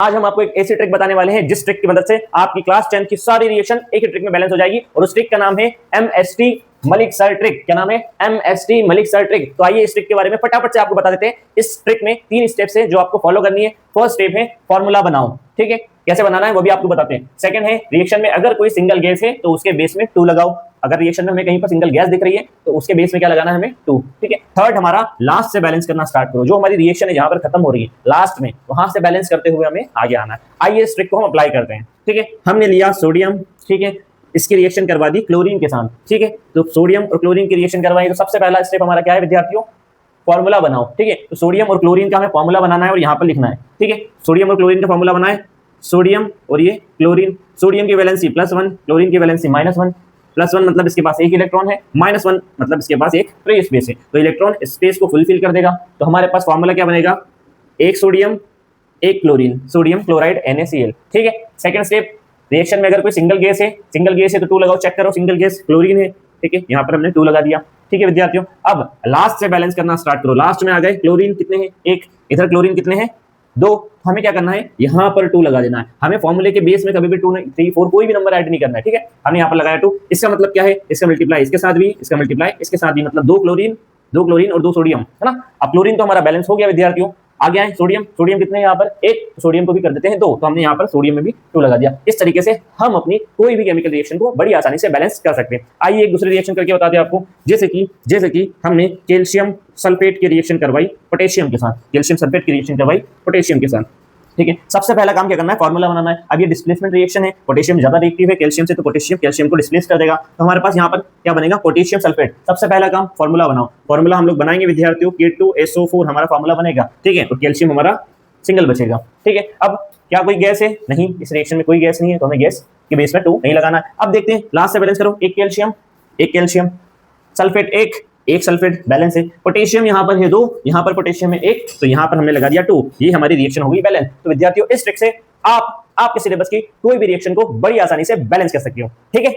आज हम आपको एक ऐसी ट्रिक बताने वाले हैं जिस ट्रिक की मदद से आपकी क्लास 10 की सारी रिएक्शन एक ही ट्रिक में बैलेंस हो जाएगी और उस ट्रिक का नाम है एमएसटी मलिक सर ट्रिक। क्या नाम है? MST Malik sir trick. तो आइए इस ट्रिक के बारे में फटाफट से आपको बता देते हैं। इस ट्रिक में 3 स्टेप्स है जो आपको फॉलो करनी है। फर्स्ट स्टेप है फॉर्मूला बनाओ, ठीक है, कैसे बनाना है वो भी आपको बताते हैं। सेकंड है रिएक्शन में अगर कोई सिंगल गैस है तो उसके बेस में 2 लगाओ। अगर रिएक्शन में हमें कहीं पर सिंगल गैस दिख रही है तो उसके बेस में क्या लगाना है? हमें 2, ठीक है। थर्ड हमारा लास्ट से बैलेंस करना स्टार्ट करो। जो हमारी रिएक्शन है जहां पर खत्म हो रही है लास्ट में, वहां से बैलेंस करते हुए हमें आगे आना है। आइए इस ट्रिक को हम अप्लाई करते हैं, ठीक है। हमने लिया सोडियम, ठीक है, इसकी रिएक्शन करवा दी क्लोरीन के साथ, ठीक है। तो सोडियम और क्लोरीन की रिएक्शन करवाई तो सबसे पहला स्टेप हमारा क्या है विद्यार्थियों? फॉर्मूला बनाओ, ठीक है। तो सोडियम और क्लोरीन का हमें फॉर्मूला बनाना है और यहाँ पर लिखना है, ठीक है। सोडियम और क्लोरीन का फॉर्मूला बनाए, सोडियम और ये क्लोरीन। सोडियम की वैलेंसी +1, क्लोरीन की वैलेंसी -1। +1 मतलब इसके पास एक इलेक्ट्रॉन है, -1 मतलब इसके पास एक फ्री स्पेस है। तो इलेक्ट्रॉन स्पेस को फुलफिल कर देगा। तो हमारे पास फॉर्मूला क्या बनेगा? एक सोडियम एक क्लोरीन, सोडियम क्लोराइड NaCl, ठीक है। सेकंड स्टेप, रिएक्शन में अगर कोई सिंगल गैस है तो 2 लगाओ, चेक करो सिंगल गैस क्लोरीन है, ठीक है। यहाँ पर हमने 2 लगा दिया, ठीक है विद्यार्थियों। अब लास्ट से बैलेंस करना स्टार्ट करो। लास्ट में आ गए क्लोरीन कितने हैं? 1, इधर क्लोरीन कितने हैं? 2। हमें क्या करना है? यहाँ पर 2 लगा देना है। हमें फॉर्मूले के बेस में कभी भी 2 नहीं, 3, 4 कोई भी नंबर ऐड नहीं करना है, ठीक है। हमने यहाँ पर लगाया 2। इसका मतलब क्या है? इसका मल्टीप्लाई इसके साथ भी, इसका मल्टीप्लाई इसके साथ भी, मतलब 2 क्लोरीन और 2 सोडियम, है ना। अब क्लोरीन तो हमारा बैलेंस हो गया विद्यार्थियों। आगे आए सोडियम, सोडियम कितने हैं यहाँ पर? 1, सोडियम को भी कर देते हैं 2। तो हमने यहाँ पर सोडियम में भी 2 लगा दिया। इस तरीके से हम अपनी कोई भी केमिकल रिएक्शन को बड़ी आसानी से बैलेंस कर सकते हैं। आइए एक दूसरी रिएक्शन करके बताते हैं आपको। जैसे कि हमने कैल्शियम सल्फेट की रिएक्शन करवाई पोटेशियम के साथ, कैल्शियम सल्फेट की रिएक्शन करवाई पोटेशियम के साथ, ठीक है। सबसे पहला काम क्या करना है? फॉर्मूला बनाना है। अब ये डिस्प्लेसमेंट रिएक्शन है, पोटेशियम ज्यादा रिएक्टिव है कैल्शियम से, तो पोटेशियम कैल्शियम को डिस्प्लेस कर देगा। तो हमारे पास यहाँ पर क्या बनेगा? Potassium sulphate. सबसे पहला काम फॉर्मूला बनाओ। फॉर्मूला हम लोग बनाएंगे विद्यार्थियों, K2SO4 हमारा फॉर्मूला बनेगा, ठीक है। और कैल्शियम हमारा सिंगल बचेगा, ठीक है। अब क्या कोई गैस है? नहीं, इस रिएक्शन में कोई गैस नहीं है, तो हमें गैस के बेस में 2 नहीं लगाना है। अब देखते हैं लास्ट से बैलेंस करो। एक कैल्शियम सल्फेट, एक सल्फेट बैलेंस है। पोटेशियम यहाँ पर है 2, यहाँ पर पोटेशियम है 1, तो यहाँ पर हमने लगा दिया 2। ये हमारी रिएक्शन होगी बैलेंस। तो विद्यार्थियों इस ट्रिक से आप आपके सिलेबस की कोई भी रिएक्शन को बड़ी आसानी से बैलेंस कर सकते हो, ठीक है।